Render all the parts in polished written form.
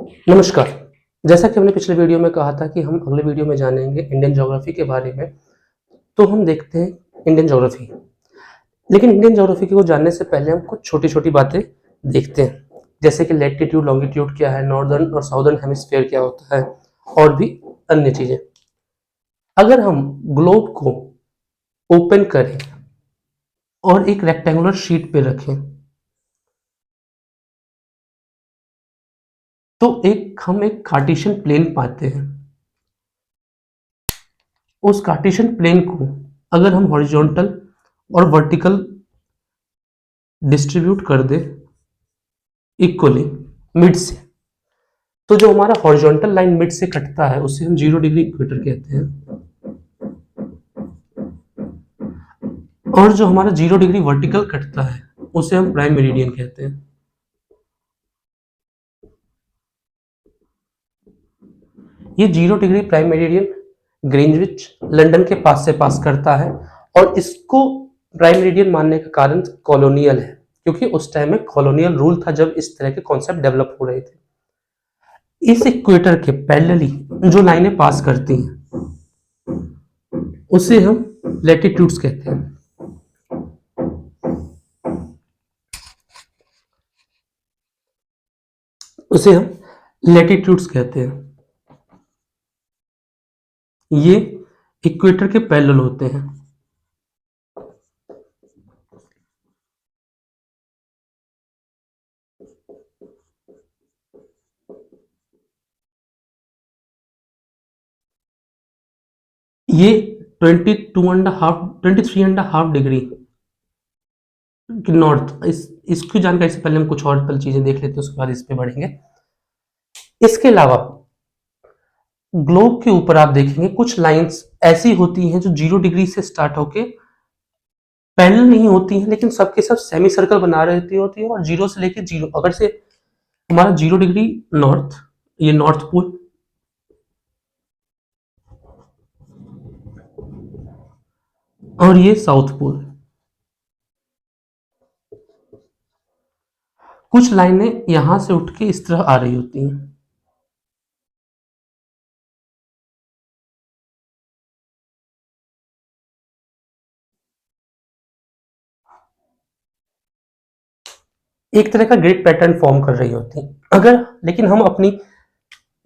नमस्कार। जैसा कि हमने पिछले वीडियो में कहा था कि हम अगले वीडियो में जानेंगे इंडियन ज्योग्राफी के बारे में, तो हम देखते हैं इंडियन ज्योग्राफी। लेकिन इंडियन ज्योग्राफी को जानने से पहले हम कुछ छोटी-छोटी बातें देखते हैं, जैसे कि लैटिट्यूड, लॉन्गिट्यूड क्या है, नॉर्दर्न और साउदर्न हेमिस्फीयर क्या होता है और भी अन्य चीज़ें। अगर हम ग्लोब को ओपन करें और एक रेक्टेंगुलर शीट पे रखें, तो हम एक कार्टेशियन प्लेन पाते हैं। उस कार्टेशियन प्लेन को अगर हम हॉरिजॉन्टल और वर्टिकल डिस्ट्रीब्यूट कर दे इक्वली मिड से, तो जो हमारा हॉरिजॉन्टल लाइन मिड से कटता है उसे हम 0 डिग्री इक्वेटर कहते हैं, और जो हमारा 0 डिग्री वर्टिकल कटता है उसे हम प्राइम मेरिडियन कहते हैं। ये 0 degree prime meridian Greenwich London के पास से पास करता है, और इसको प्राइम मेरिडियन मानने का कारण कॉलोनियल है, क्योंकि उस टाइम में कॉलोनियल रूल था जब इस तरह के कॉन्सेप्ट डेवलप हो रहे थे। इस इक्वेटर के पैरेलली जो लाइनें पास करती हैं उसे हम लैटिट्यूड्स कहते हैं। उसे हम लैटिट्यूड्स कहते हैं। ये इक्वेटर के पैरेलल होते हैं। ये 23.5 डिग्री नॉर्थ। इसकी जानकारी से पहले हम कुछ और पल चीजें देख लेते हैं, उसके बाद इस पे बढ़ेंगे। इसके अलावा ग्लोब के ऊपर आप देखेंगे कुछ लाइंस ऐसी होती हैं जो 0 डिग्री से स्टार्ट होके पैरेलल नहीं होती हैं, लेकिन सबके सब सेमी सर्कल बना रही होती है, और 0 से लेके 0, अगर से हमारा 0 डिग्री नॉर्थ, ये नॉर्थ पोल, और ये साउथ पोल। कुछ लाइनें यहां से उठ के इस तरह आ रही होती हैं। एक तरह का ग्रिड पैटर्न फॉर्म कर रही होती हैं। अगर लेकिन हम अपनी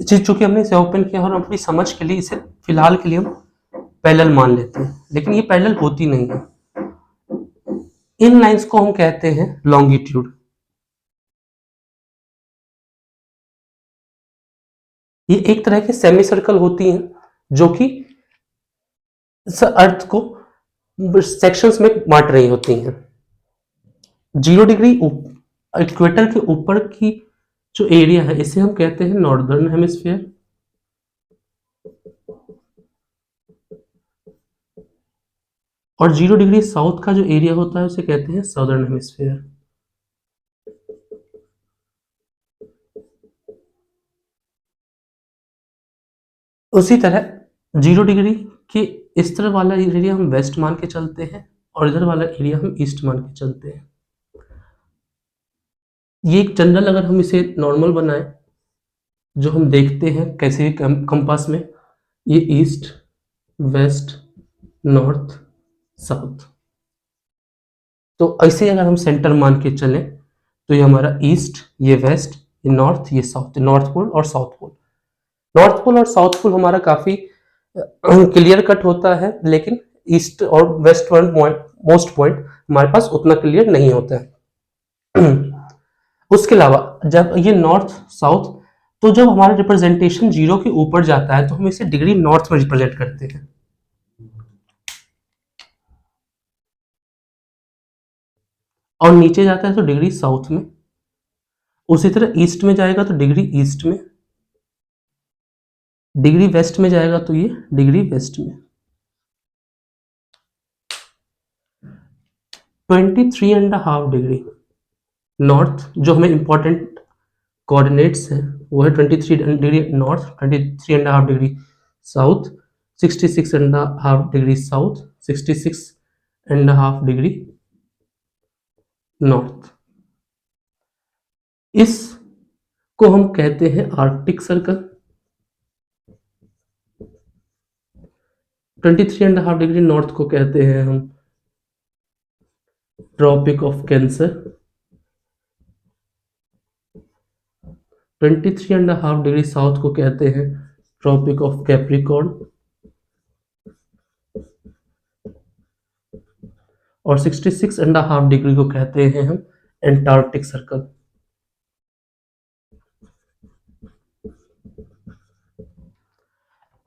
चीज, चूंकि हमने इसे ओपन किया और अपनी समझ के लिए इसे फिलहाल के लिए हम पैरेलल मान लेते हैं, लेकिन ये पैरेलल होती नहीं है। इन लाइंस को हम कहते हैं लॉन्गिट्यूड। ये एक तरह के सेमी सर्कल होती हैं जो कि अर्थ को सेक्शंस में बांट रही होती हैं। 0 डिग्री इक्वेटर के ऊपर की जो एरिया है इसे हम कहते हैं नॉर्दर्न हेमिस्फीयर, और 0 डिग्री साउथ का जो एरिया होता है उसे कहते हैं साउदर्न हेमिस्फीयर। उसी तरह 0 डिग्री के इस तरह वाला एरिया हम वेस्ट मान के चलते हैं, और इधर वाला एरिया हम ईस्ट मान के चलते हैं। ये एक जनरल, अगर हम इसे नॉर्मल बनाएं, जो हम देखते हैं कैसे कंपास में, ये ईस्ट, वेस्ट, नॉर्थ, साउथ। तो ऐसे अगर हम सेंटर मान के चलें तो ये हमारा ईस्ट, ये वेस्ट, ये नॉर्थ, ये साउथ, नॉर्थ पोल और साउथ पोल। नॉर्थ पोल और साउथ पोल हमारा काफी क्लियर कट होता है, लेकिन ईस्ट और वेस्ट पॉइंट, मोस्ट पॉइंट हमारे पास उतना क्लियर नहीं होता है। उसके अलावा जब ये नॉर्थ साउथ, तो जब हमारा रिप्रेजेंटेशन 0 के ऊपर जाता है तो हम इसे डिग्री नॉर्थ में रिप्रेजेंट करते हैं, और नीचे जाता है तो डिग्री साउथ में। उसी तरह ईस्ट में जाएगा तो डिग्री ईस्ट में, डिग्री वेस्ट में जाएगा तो ये डिग्री वेस्ट में। 23.5 डिग्री नॉर्थ, जो हमें इंपॉर्टेंट कोऑर्डिनेट्स हैं वो है 23 degree north, 23.5 degree south, 66.5 degree south, 66.5 degree north. इस को हम कहते हैं आर्कटिक सर्कल। 23.5 डिग्री नॉर्थ को कहते हैं हम tropic of cancer. 23.5 degree south को कहते हैं ट्रॉपिक ऑफ कैप्रिकॉर्न। और 66.5 डिग्री को कहते हैं हम एंटार्क्टिक सर्कल।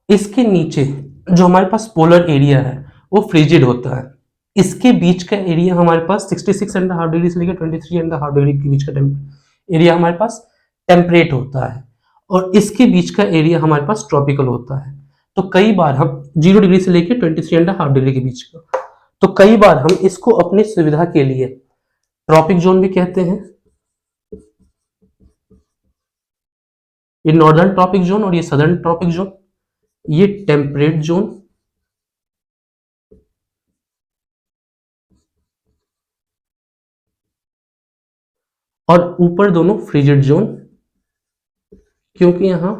इसके नीचे जो हमारे पास पोलर एरिया है वो फ्रिजिड होता है। इसके बीच का एरिया हमारे पास 66.5 डिग्री से लेकर 23.5 डिग्री के बीच का एरिया हमारे पास टेम्परेट होता है, और इसके बीच का एरिया हमारे पास ट्रॉपिकल होता है। तो कई बार हम 0 डिग्री से लेकर 23.5 डिग्री के बीच का, तो कई बार हम इसको अपनी सुविधा के लिए ट्रॉपिक जोन भी कहते हैं, ये नॉर्दर्न ट्रॉपिक जोन और ये सदर्न ट्रॉपिक जोन, ये टेम्परेट जोन, और ऊपर दोनों फ्रिजिड जोन, क्योंकि यहाँ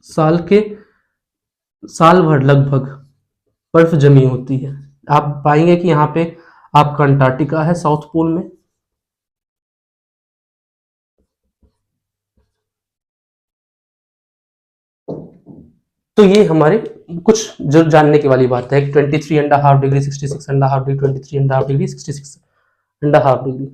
साल भर लगभग बर्फ जमी होती है। आप पाएंगे कि यहाँ पे आपका अंटार्कटिका है साउथ पोल में, तो ये हमारे कुछ जो जानने की वाली बात है कि 23.5 डिग्री, 66.5 डिग्री, 23.5 डिग्री, 66.5 डिग्री।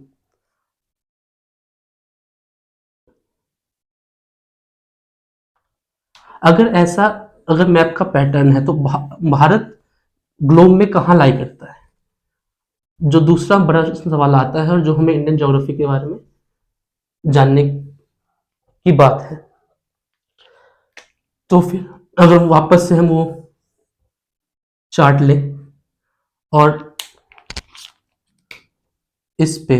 अगर मैप का पैटर्न है तो भारत ग्लोब में कहाँ लाई करता है, जो दूसरा बड़ा सवाल आता है और जो हमें इंडियन ज्योग्राफी के बारे में जानने की बात है। तो फिर अगर वापस से हम वो चार्ट लें और इस पे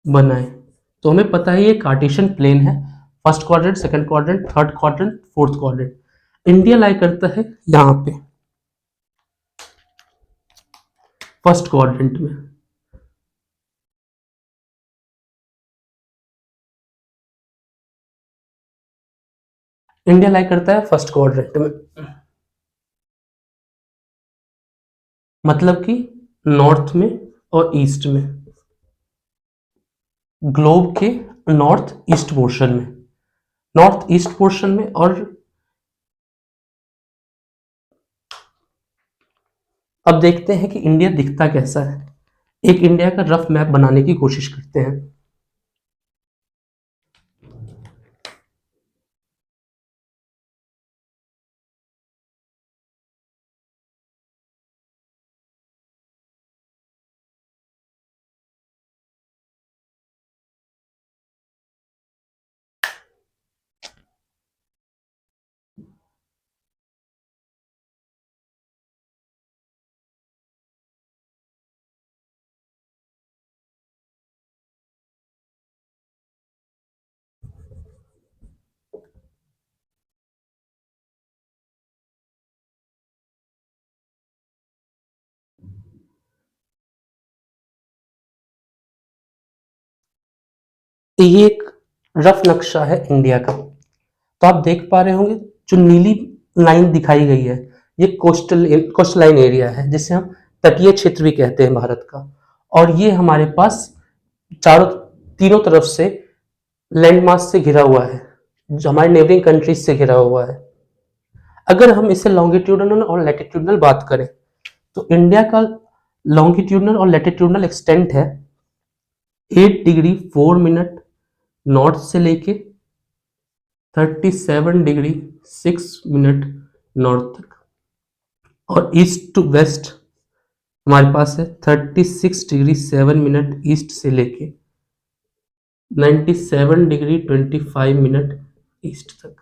बनाए, तो हमें पता है ये कार्टेशियन प्लेन है। First quadrant, second quadrant, third quadrant, fourth quadrant. India lie करता है यहाँ पे फर्स्ट क्वाड्रेंट में। इंडिया लाई करता है फर्स्ट क्वाड्रेंट में, मतलब कि नॉर्थ में और ईस्ट में, ग्लोब के नॉर्थ ईस्ट पोर्शन में, नॉर्थ ईस्ट पोर्शन में। और अब देखते हैं कि इंडिया दिखता कैसा है। एक इंडिया का रफ मैप बनाने की कोशिश करते हैं। ये एक रफ नक्शा है इंडिया का। तो आप देख पा रहे होंगे जो नीली लाइन दिखाई गई है, ये कोस्टल लाइन एरिया है, जिसे हम तटीय क्षेत्र भी कहते हैं भारत का। और ये हमारे पास चारों तीनों तरफ से लैंड मास से घिरा हुआ है, जो हमारे नेबरिंग कंट्रीज से घिरा हुआ है। अगर हम इसे लॉन्गिट्यूडनल और लैटिट्यूडनल बात करें, तो इंडिया का लॉन्गिट्यूडनल और लैटिट्यूडनल एक्सटेंट है 8 डिग्री 4 मिनट नॉर्थ से लेके 37 डिग्री 6 मिनट नॉर्थ तक, और ईस्ट टू वेस्ट हमारे पास है 36 डिग्री 7 मिनट ईस्ट से लेके 97 डिग्री 25 मिनट ईस्ट तक।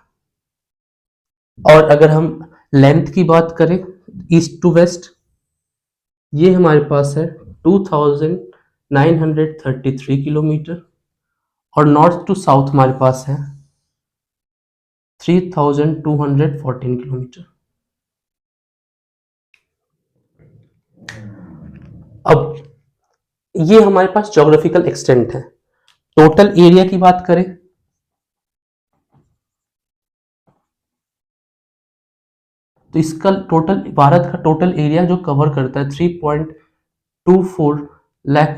और अगर हम लेंथ की बात करें ईस्ट टू वेस्ट, ये हमारे पास है 2933 किलोमीटर, और नॉर्थ टू साउथ हमारे पास है 3214 किलोमीटर। अब ये हमारे पास ज्योग्राफिकल एक्सटेंट है। टोटल एरिया की बात करें तो इसका टोटल, भारत का टोटल एरिया जो कवर करता है 3.24 लाख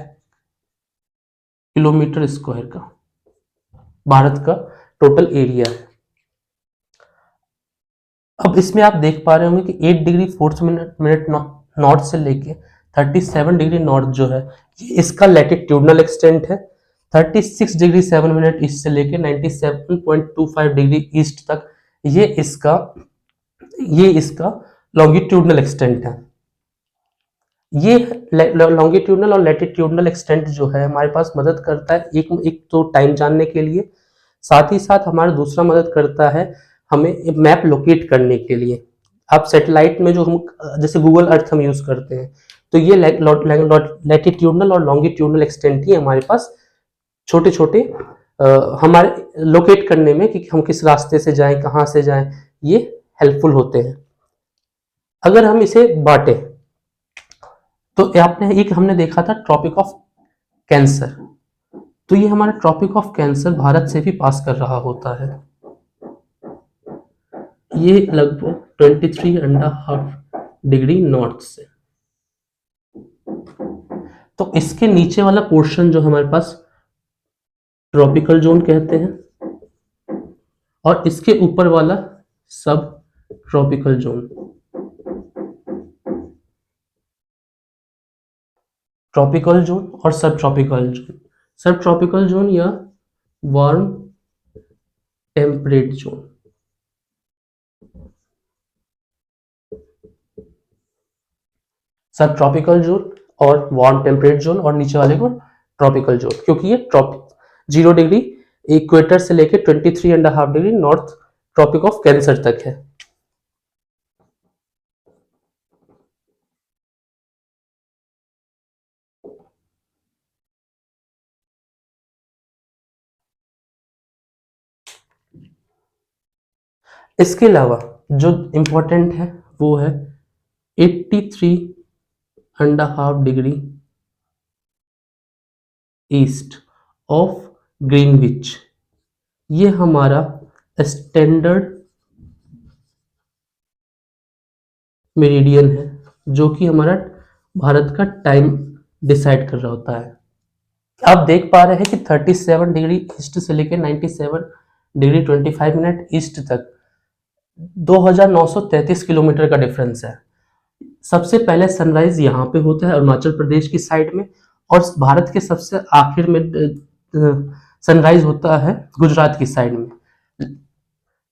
किलोमीटर स्क्वायर का भारत का टोटल एरिया है। अब इसमें आप देख पा रहे होंगे कि 8 डिग्री 4 मिनट नॉर्थ से लेके 37 डिग्री नॉर्थ जो है ये इसका लैटिट्यूडनल एक्सटेंट है। 36 डिग्री 7 मिनट ईस्ट से लेके 97.25 डिग्री ईस्ट तक ये इसका लॉन्गिट्यूडनल एक्सटेंट है। ये लॉन्गिट्यूडनल और लैटिट्यूडनल एक्सटेंट जो है हमारे पास मदद करता है एक तो टाइम जानने के लिए, साथ ही साथ हमारा दूसरा मदद करता है हमें मैप लोकेट करने के लिए। आप सैटेलाइट में जो हम जैसे गूगल अर्थ हम यूज करते हैं तो ये लैटिट्यूडनल और लॉन्गिट्यूडनल एक्सटेंट ही हमारे पास छोटे छोटे हमारे लोकेट करने में कि हम किस रास्ते से जाएं, कहाँ से जाएं, ये हेल्पफुल होते हैं। अगर हम इसे बांटे तो आपने एक हमने देखा था ट्रॉपिक ऑफ कैंसर, तो ये हमारा ट्रॉपिक ऑफ कैंसर भारत से भी पास कर रहा होता है। ये लगभग 23.5 डिग्री नॉर्थ से। तो इसके नीचे वाला पोर्शन जो हमारे पास ट्रॉपिकल जोन कहते हैं और इसके ऊपर वाला सब ट्रॉपिकल जोन। ट्रॉपिकल जोन और सब ट्रॉपिकल जोन। सब ट्रॉपिकल जोन या वार्म टेम्परेट जोन। सब ट्रॉपिकल जोन और वार्म टेम्परेट जोन और नीचे वाले को ट्रॉपिकल जोन, क्योंकि ये 0 डिग्री इक्वेटर से लेके 23.5 degree north tropic of cancer तक है। इसके अलावा जो इंपॉर्टेंट है वो है 83.5 डिग्री ईस्ट ऑफ ग्रीनविच। ये हमारा स्टैंडर्ड मेरिडियन है जो कि हमारा भारत का टाइम डिसाइड कर रहा होता है। आप देख पा रहे हैं कि 37 डिग्री ईस्ट से लेकर 97 डिग्री 25 मिनट ईस्ट तक 2933 किलोमीटर का डिफरेंस है। सबसे पहले सनराइज यहाँ पे होता है अरुणाचल प्रदेश की साइड में, और भारत के सबसे आखिर में सनराइज होता है गुजरात की साइड में।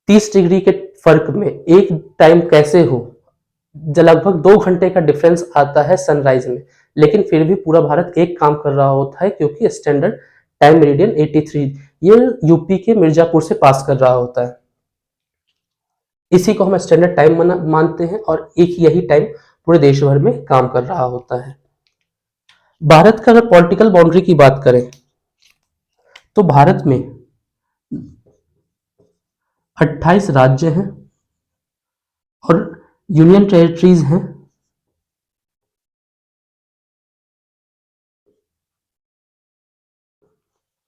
30 डिग्री के फर्क में एक टाइम कैसे हो, लगभग 2 घंटे का डिफरेंस आता है सनराइज में, लेकिन फिर भी पूरा भारत एक काम कर रहा होता है क्योंकि स्टैंडर्ड टाइम मेरिडियन 83 ये यूपी के मिर्जापुर से पास कर रहा होता है। इसी को हम स्टैंडर्ड टाइम मानते हैं और एक यही टाइम पूरे देश भर में काम कर रहा होता है। भारत का अगर पॉलिटिकल बाउंड्री की बात करें तो भारत में 28 राज्य हैं और यूनियन टेरिटरीज हैं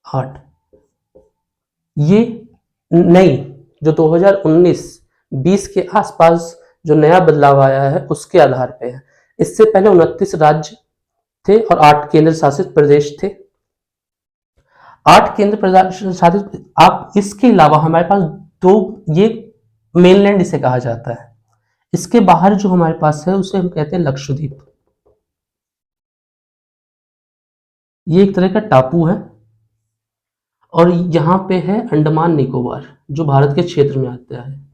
8। ये नई जो 2019-20 के आसपास जो नया बदलाव आया है उसके आधार पे है। इससे पहले 29 राज्य थे और 8 केंद्र शासित प्रदेश थे। 8 केंद्र शासित, आप इसके अलावा हमारे पास 2, ये मेनलैंड इसे कहा जाता है। इसके बाहर जो हमारे पास है उसे हम कहते हैं लक्षद्वीप। ये एक तरह का टापू है और यहाँ पे है अंडमान निकोबार जो भारत के क्षेत्र में आता है।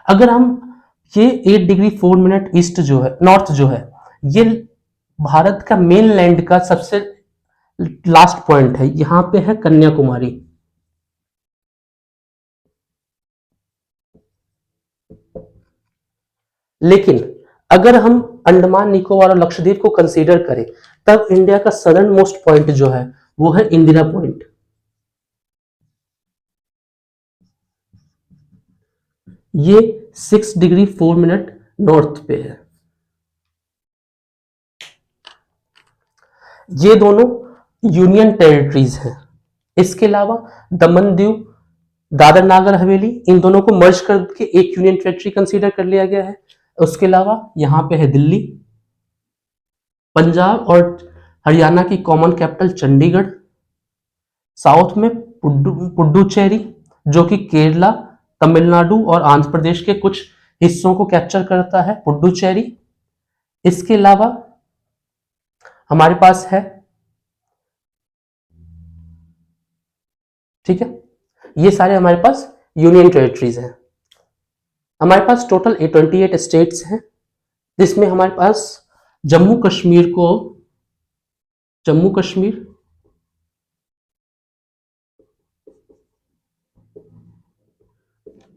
अगर हम ये 8 डिग्री 4 मिनट ईस्ट जो है नॉर्थ जो है ये भारत का मेन लैंड का सबसे लास्ट पॉइंट है, यहां पे है कन्याकुमारी। लेकिन अगर हम अंडमान निकोबार और लक्षद्वीप को कंसीडर करें तब इंडिया का सदर्न मोस्ट पॉइंट जो है वो है इंदिरा पॉइंट। ये 6 डिग्री 4 मिनट नॉर्थ पे है। ये दोनों यूनियन टेरिटरीज हैं। इसके अलावा दमन दीव, दादर नागर हवेली, इन दोनों को मर्ज करके एक यूनियन टेरिटरी कंसीडर कर लिया गया है। उसके अलावा यहाँ पे है दिल्ली, पंजाब और हरियाणा की कॉमन कैपिटल चंडीगढ़, साउथ में पुडुचेरी जो कि केरला, तमिलनाडु और आंध्र प्रदेश के कुछ हिस्सों को कैप्चर करता है, पुडुचेरी। इसके अलावा हमारे पास है, ठीक है, ये सारे हमारे पास यूनियन टेरिटरीज हैं। हमारे पास टोटल 28 स्टेट्स हैं, जिसमें हमारे पास जम्मू कश्मीर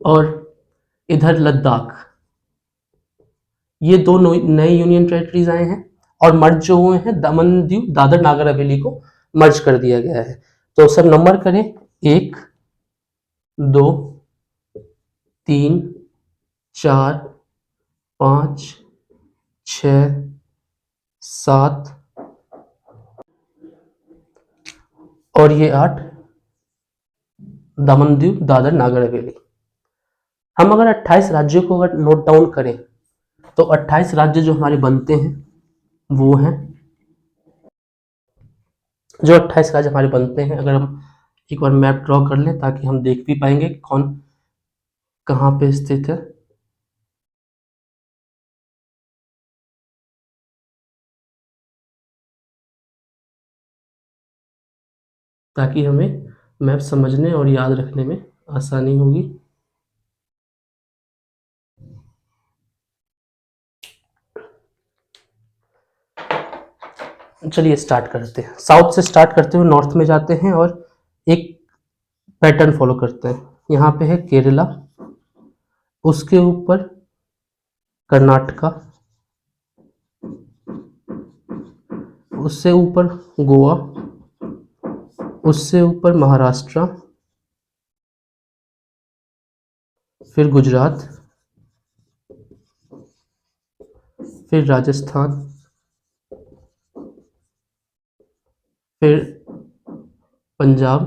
और इधर लद्दाख, ये दो नए यूनियन टेरिटरीज आए हैं और मर्ज जो हुए हैं, दमन दीव दादर नागर हवेली को मर्ज कर दिया गया है। तो सब नंबर करें, 1 2 3 4 5 6 7 और ये 8 दमन दीव दादर नागर हवेली। हम अगर 28 राज्यों को अगर नोट डाउन करें तो 28 राज्य जो हमारे बनते हैं वो हैं, जो 28 राज्य हमारे बनते हैं, अगर हम एक बार मैप ड्रॉ कर लें ताकि हम देख भी पाएंगे कौन कहाँ पे स्थित है। ताकि हमें मैप समझने और याद रखने में आसानी होगी। चलिए स्टार्ट करते हैं, साउथ से स्टार्ट करते हुए नॉर्थ में जाते हैं और एक पैटर्न फॉलो करते हैं। यहाँ पे है केरला, उसके ऊपर कर्नाटका, उससे ऊपर गोवा, उससे ऊपर महाराष्ट्र, फिर गुजरात, फिर राजस्थान, फिर पंजाब।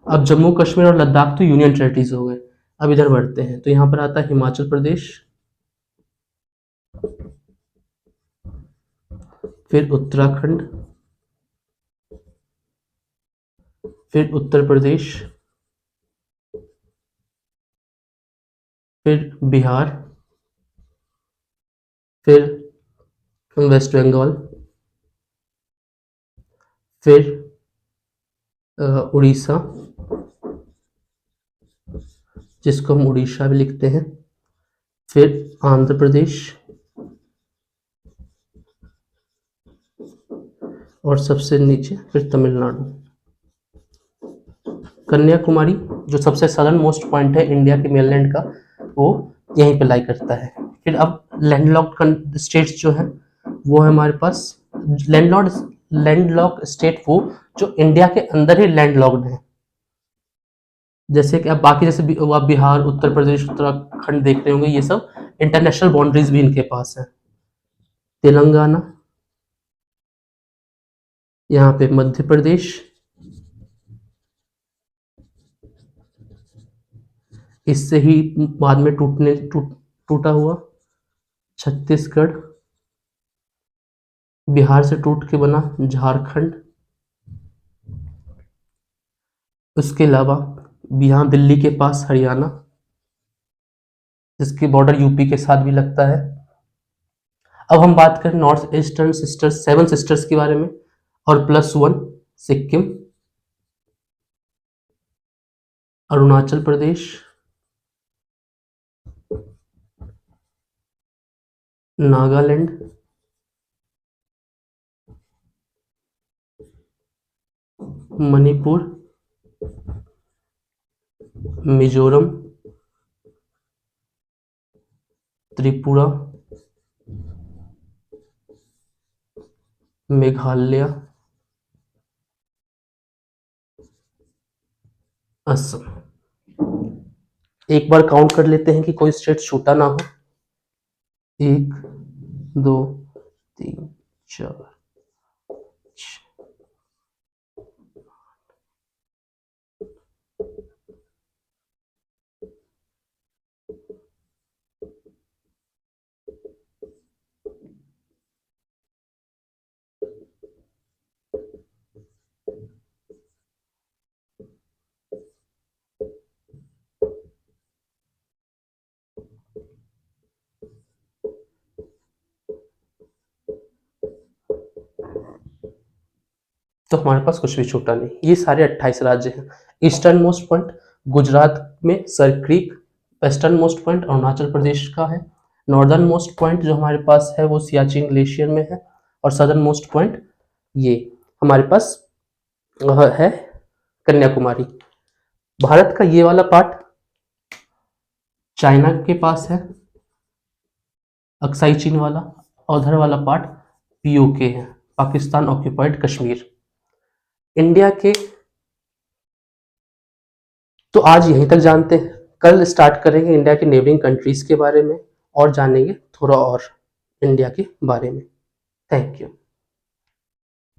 अब जम्मू कश्मीर और लद्दाख तो यूनियन टेरिटरीज हो गए। अब इधर बढ़ते हैं तो यहाँ पर आता है हिमाचल प्रदेश, फिर उत्तराखंड, फिर उत्तर प्रदेश, फिर बिहार, फिर वेस्ट बंगाल, फिर उड़ीसा, जिसको हम उड़ीसा भी लिखते हैं, फिर आंध्र प्रदेश और सबसे नीचे फिर तमिलनाडु। कन्याकुमारी जो सबसे सदर्न मोस्ट पॉइंट है इंडिया के मेनलैंड का, वो यहीं पे लाई करता है। फिर अब लैंडलॉक्ड स्टेट्स जो हैं वो है हमारे पास, लैंडलॉक्ड स्टेट वो जो इंडिया के अंदर ही लैंडलॉक्ड है। जैसे कि अब बाकी जैसे आप बिहार, उत्तर प्रदेश, उत्तराखंड देख रहे होंगे, ये सब इंटरनेशनल बाउंड्रीज भी इनके पास है। तेलंगाना, यहाँ पे मध्य प्रदेश, इससे ही बाद में टूटा हुआ छत्तीसगढ़, बिहार से टूट के बना झारखंड। उसके अलावा यहाँ दिल्ली के पास हरियाणा, जिसकी बॉर्डर यूपी के साथ भी लगता है। अब हम बात करें नॉर्थ ईस्टर्न सिस्टर्स, 7 सिस्टर्स के बारे में, और +1 सिक्किम, अरुणाचल प्रदेश, नागालैंड, मणिपुर, मिजोरम, त्रिपुरा, मेघालय, असम। एक बार काउंट कर लेते हैं कि कोई स्टेट छूटा ना हो। 1 2 3 4 तो हमारे पास कुछ भी छूटा नहीं, ये सारे 28 राज्य हैं। ईस्टर्न मोस्ट पॉइंट गुजरात में Sir Creek, western most point Arunachal Pradesh का है, नॉर्दर्न मोस्ट पॉइंट जो हमारे पास है वो सियाचिन ग्लेशियर में है, और सदर्न मोस्ट पॉइंट ये हमारे पास है कन्याकुमारी। भारत का ये वाला पार्ट चाइना के पास है, अक्साई चीन वाला, और उधर वाला पार्ट पीओके है, पाकिस्तान ऑक्यूपाइड कश्मीर। इंडिया के तो आज यहीं तक जानते हैं, कल स्टार्ट करेंगे इंडिया के नेबरिंग कंट्रीज के बारे में और जानेंगे थोड़ा और इंडिया के बारे में। Thank you.